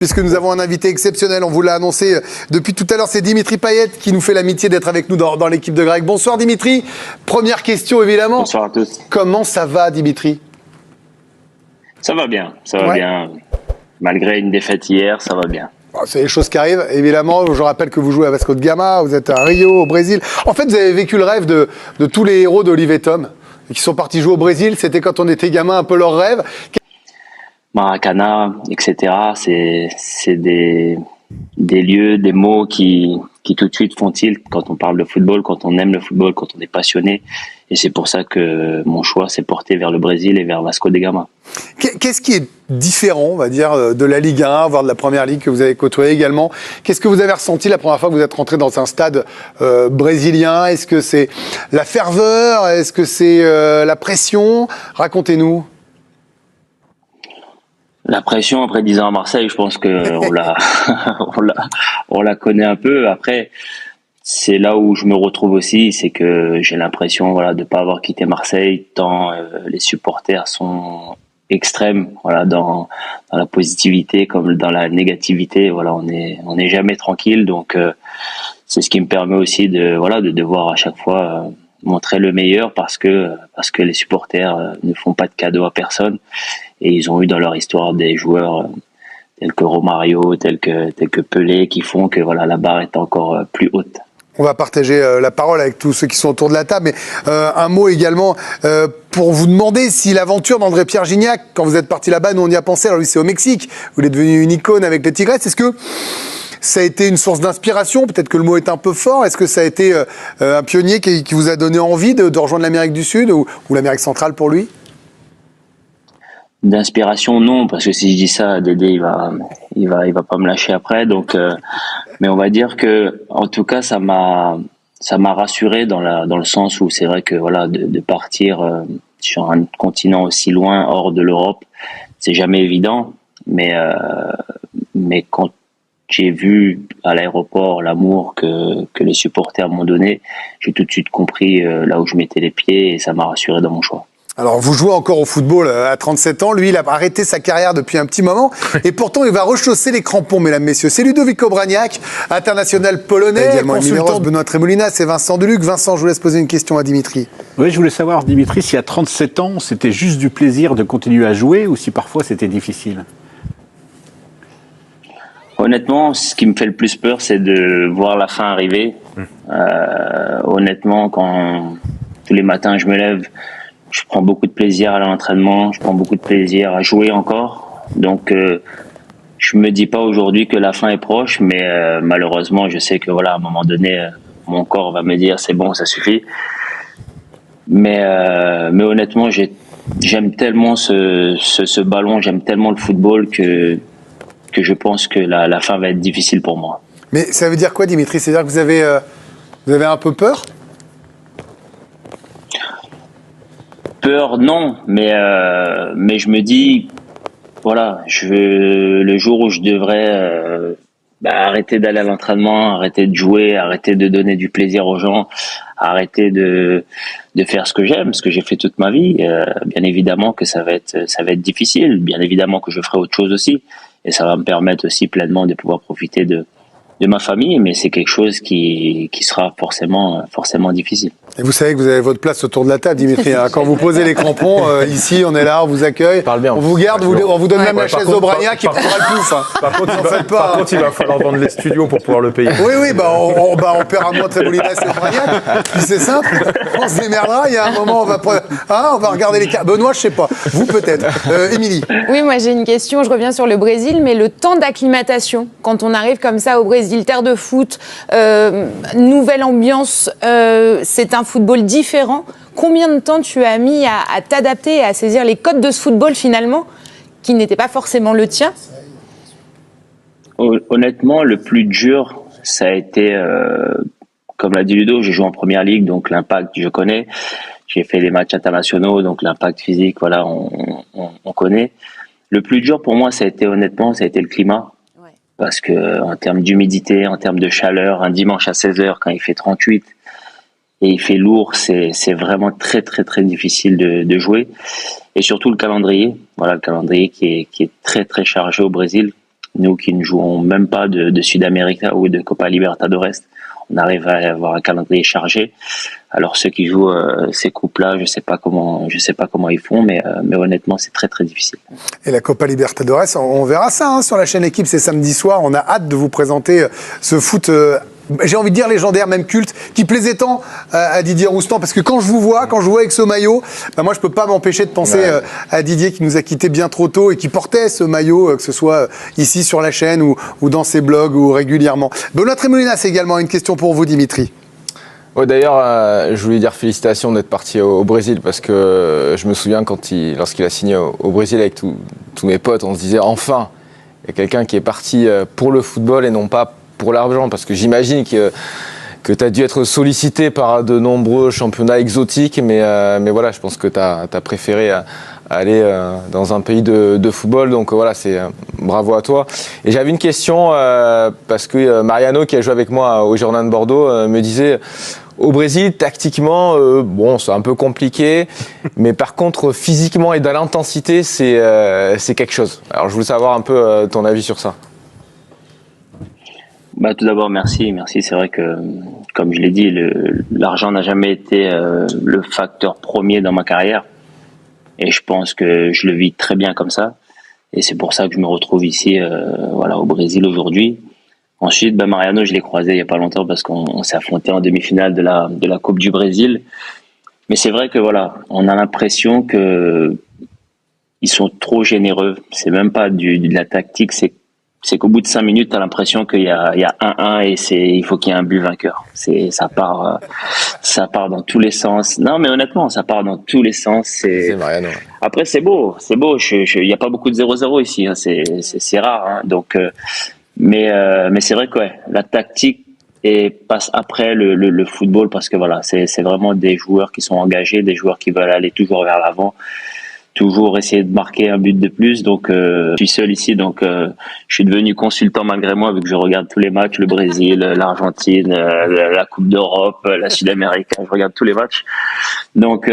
Puisque nous avons un invité exceptionnel, on vous l'a annoncé depuis tout à l'heure, c'est Dimitri Payet qui nous fait l'amitié d'être avec nous dans l'équipe de Greg. Bonsoir Dimitri. Première question évidemment. Bonsoir à tous. Comment ça va Dimitri ? Ça va bien, bien. Malgré une défaite hier, ça va bien. C'est les choses qui arrivent, évidemment. Je rappelle que vous jouez à Vasco de Gama, vous êtes à Rio, au Brésil. En fait, vous avez vécu le rêve de tous les héros d'Olive et Tom qui sont partis jouer au Brésil. C'était quand on était gamin un peu leur rêve. Maracana, etc. C'est des lieux, des mots qui tout de suite font tilt quand on parle de football, quand on aime le football, quand on est passionné. Et c'est pour ça que mon choix s'est porté vers le Brésil et vers Vasco de Gama. Qu'est-ce qui est différent, on va dire, de la Ligue 1, voire de la Première Ligue que vous avez côtoyé également ? Qu'est-ce que vous avez ressenti la première fois que vous êtes rentré dans un stade brésilien ? Est-ce que c'est la ferveur ? Est-ce que c'est la pression ? Racontez-nous. La pression après 10 ans à Marseille, je pense que on la connaît un peu. Après, c'est là où je me retrouve aussi, c'est que j'ai l'impression, de pas avoir quitté Marseille, tant les supporters sont extrêmes, dans la positivité comme dans la négativité. On n'est jamais tranquille, donc c'est ce qui me permet aussi de devoir à chaque fois montrer le meilleur parce que les supporters ne font pas de cadeaux à personne. Et ils ont eu dans leur histoire des joueurs tels que Romario, tels que Pelé, qui font que la barre est encore plus haute. On va partager la parole avec tous ceux qui sont autour de la table, mais un mot également pour vous demander si l'aventure d'André-Pierre Gignac, quand vous êtes parti là-bas, nous on y a pensé, alors lui c'est au Mexique, vous êtes devenu une icône avec les Tigres, est-ce que ça a été une source d'inspiration ? Peut-être que le mot est un peu fort. Est-ce que ça a été un pionnier qui vous a donné envie de rejoindre l'Amérique du Sud ou l'Amérique centrale pour lui ? D'inspiration, non, parce que si je dis ça, Dédé, il va pas me lâcher après. Donc, mais on va dire que, en tout cas, ça m'a rassuré dans le sens où c'est vrai que de partir sur un continent aussi loin, hors de l'Europe, c'est jamais évident. Mais quand j'ai vu à l'aéroport l'amour que les supporters m'ont donné, j'ai tout de suite compris là où je mettais les pieds et ça m'a rassuré dans mon choix. Alors, vous jouez encore au football à 37 ans. Lui, il a arrêté sa carrière depuis un petit moment. Et pourtant, il va rechausser les crampons, mesdames, messieurs. C'est Ludovico Braniak, international polonais, également consultant Benoît Tremolina. C'est Vincent Deluc. Vincent, je vous laisse poser une question à Dimitri. Oui, je voulais savoir, Dimitri, si à 37 ans, c'était juste du plaisir de continuer à jouer ou si parfois c'était difficile. Honnêtement, ce qui me fait le plus peur, c'est de voir la fin arriver. Honnêtement, quand tous les matins je me lève, je prends beaucoup de plaisir à l'entraînement, je prends beaucoup de plaisir à jouer encore. Donc, je me dis pas aujourd'hui que la fin est proche, mais malheureusement, je sais que à un moment donné, mon corps va me dire c'est bon, ça suffit. Mais honnêtement, j'aime tellement ce ballon, j'aime tellement le football que je pense que la fin va être difficile pour moi. Mais ça veut dire quoi, Dimitri ? C'est-à-dire que vous avez un peu peur ? Peur, non, mais je me dis, le jour où je devrais arrêter d'aller à l'entraînement, arrêter de jouer, arrêter de donner du plaisir aux gens, arrêter de faire ce que j'aime, ce que j'ai fait toute ma vie, bien évidemment que ça va être difficile, bien évidemment que je ferai autre chose aussi, et ça va me permettre aussi pleinement de pouvoir profiter de ma famille, mais c'est quelque chose qui sera forcément difficile. Et vous savez que vous avez votre place autour de la table, Dimitri. Quand vous posez les crampons, ici, on est là, on vous accueille, on vous garde, on vous donne même la chaise d'Aubrania qui prendra le pouf. Par contre, il va falloir vendre les studios pour pouvoir le payer. Oui, on paiera moins de Tremolina et Aubrania. Puis c'est simple, on se démerdera. Il y a un moment, on va regarder les cartes. Benoît, je sais pas. Vous, peut-être. Émilie. Oui, moi, j'ai une question. Je reviens sur le Brésil, mais le temps d'acclimatation, quand on arrive comme ça au Brésil, terre de foot, nouvelle ambiance, c'est un football différent. Combien de temps tu as mis à t'adapter et à saisir les codes de ce football finalement, qui n'était pas forcément le tien ? Honnêtement, le plus dur, ça a été, comme l'a dit Ludo, j'ai joué en première ligue, donc l'impact, je connais. J'ai fait des matchs internationaux, donc l'impact physique, on connaît. Le plus dur pour moi, ça a été le climat. Parce que en termes d'humidité, en termes de chaleur, un dimanche à 16h quand il fait 38 et il fait lourd, c'est vraiment très très très difficile de jouer. Et surtout le calendrier, le calendrier qui est très très chargé au Brésil. Nous qui ne jouons même pas de Sud-América ou de Copa Libertadores, on arrive à avoir un calendrier chargé. Alors ceux qui jouent ces coupes-là, je sais pas comment ils font, mais honnêtement c'est très très difficile. Et la Copa Libertadores, on verra ça sur la chaîne Équipe, c'est samedi soir. On a hâte de vous présenter ce foot. J'ai envie de dire légendaire, même culte, qui plaisait tant à Didier Roustan, parce que quand je vous vois avec ce maillot, moi je peux pas m'empêcher de penser à Didier qui nous a quittés bien trop tôt et qui portait ce maillot, que ce soit ici sur la chaîne ou dans ses blogs ou régulièrement. Benoît Tremolinas également, une question pour vous, Dimitri. Ouais, d'ailleurs, je voulais dire félicitations d'être parti au Brésil, parce que je me souviens lorsqu'il a signé au Brésil avec tous mes potes, on se disait enfin, il y a quelqu'un qui est parti pour le football et non pas pour l'argent, parce que j'imagine que tu as dû être sollicité par de nombreux championnats exotiques, mais voilà, je pense que tu as préféré aller dans un pays de football, donc voilà, c'est bravo à toi. Et j'avais une question, parce que Mariano, qui a joué avec moi au Girondins de Bordeaux, me disait, au Brésil, tactiquement, c'est un peu compliqué, mais par contre, physiquement et dans l'intensité, c'est quelque chose. Alors je voulais savoir un peu ton avis sur ça. Tout d'abord, merci. C'est vrai que, comme je l'ai dit, l'argent n'a jamais été le facteur premier dans ma carrière. Et je pense que je le vis très bien comme ça. Et c'est pour ça que je me retrouve ici, au Brésil aujourd'hui. Ensuite, Mariano, je l'ai croisé il y a pas longtemps parce qu'on s'est affronté en demi-finale de la Coupe du Brésil. Mais c'est vrai que on a l'impression que ils sont trop généreux. C'est même pas de la tactique, c'est qu'au bout de 5 minutes, tu as l'impression qu'il y a 1-1 et il faut qu'il y ait un but vainqueur. Ça part dans tous les sens. Non, mais honnêtement, ça part dans tous les sens. C'est Mariano. Après, c'est beau. Il y a pas beaucoup de 0-0 ici. C'est rare. Donc, mais c'est vrai que la tactique passe après le football, parce que c'est vraiment des joueurs qui sont engagés, des joueurs qui veulent aller toujours vers l'avant, toujours essayer de marquer un but de plus. Donc je suis seul ici, donc je suis devenu consultant malgré moi, vu que je regarde tous les matchs, le Brésil, l'Argentine, la Coupe d'Europe, la Sud-Amérique, je regarde tous les matchs. Donc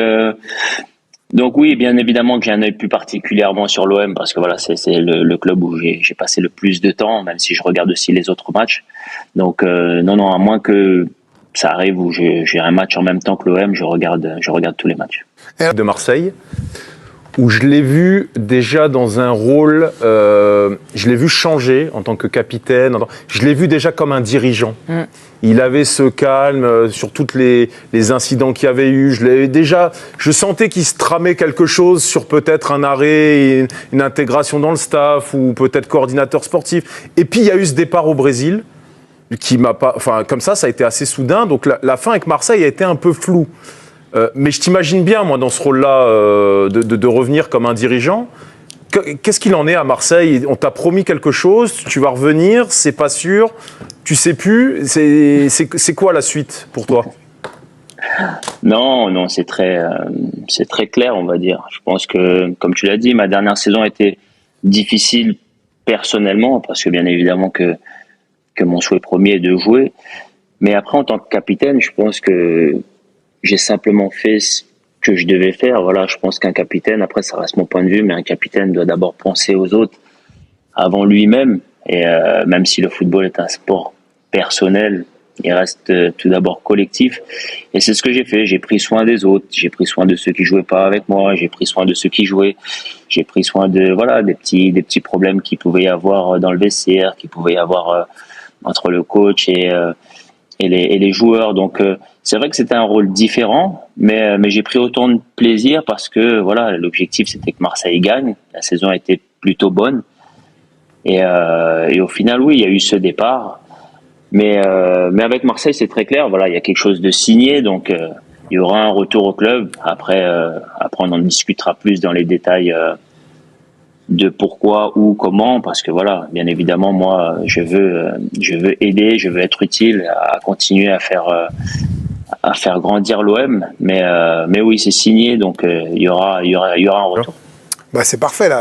oui, bien évidemment que j'ai un œil plus particulièrement sur l'OM, parce que c'est le club où j'ai passé le plus de temps, même si je regarde aussi les autres matchs. Donc non, à moins que ça arrive où j'ai un match en même temps que l'OM, je regarde tous les matchs. De Marseille, où je l'ai vu déjà dans un rôle, je l'ai vu changer en tant que capitaine, je l'ai vu déjà comme un dirigeant. Il avait ce calme sur tous les incidents qu'il y avait eu. Je sentais qu'il se tramait quelque chose sur peut-être un arrêt, une intégration dans le staff, ou peut-être coordinateur sportif. Et puis il y a eu ce départ au Brésil, qui m'a pas, comme ça a été assez soudain. Donc la fin avec Marseille a été un peu floue. Mais je t'imagine bien, moi, dans ce rôle-là, de revenir comme un dirigeant. Qu'est-ce qu'il en est à Marseille? On t'a promis quelque chose, tu vas revenir, c'est pas sûr, tu sais plus. C'est quoi la suite pour toi? Non, c'est très clair, on va dire. Je pense que, comme tu l'as dit, ma dernière saison a été difficile personnellement, parce que bien évidemment que mon souhait premier est de jouer. Mais après, en tant que capitaine, je pense que j'ai simplement fait ce que je devais faire. Je pense qu'un capitaine, après ça reste mon point de vue, mais un capitaine doit d'abord penser aux autres avant lui-même. Et même si le football est un sport personnel, il reste tout d'abord collectif. Et c'est ce que j'ai fait. J'ai pris soin des autres. J'ai pris soin de ceux qui jouaient pas avec moi. J'ai pris soin de ceux qui jouaient. J'ai pris soin de des petits problèmes qu'il pouvait y avoir dans le vestiaire, qu'il pouvait y avoir entre le coach et les joueurs. Donc c'est vrai que c'était un rôle différent, mais j'ai pris autant de plaisir parce que l'objectif c'était que Marseille gagne. La saison a été plutôt bonne et au final oui, il y a eu ce départ, mais avec Marseille c'est très clair. Il y a quelque chose de signé, donc il y aura un retour au club. Après on en discutera plus dans les détails de pourquoi, où, comment, parce que bien évidemment moi je veux aider, je veux être utile à continuer à faire grandir l'OM, mais oui c'est signé, donc il y aura un retour. C'est parfait là.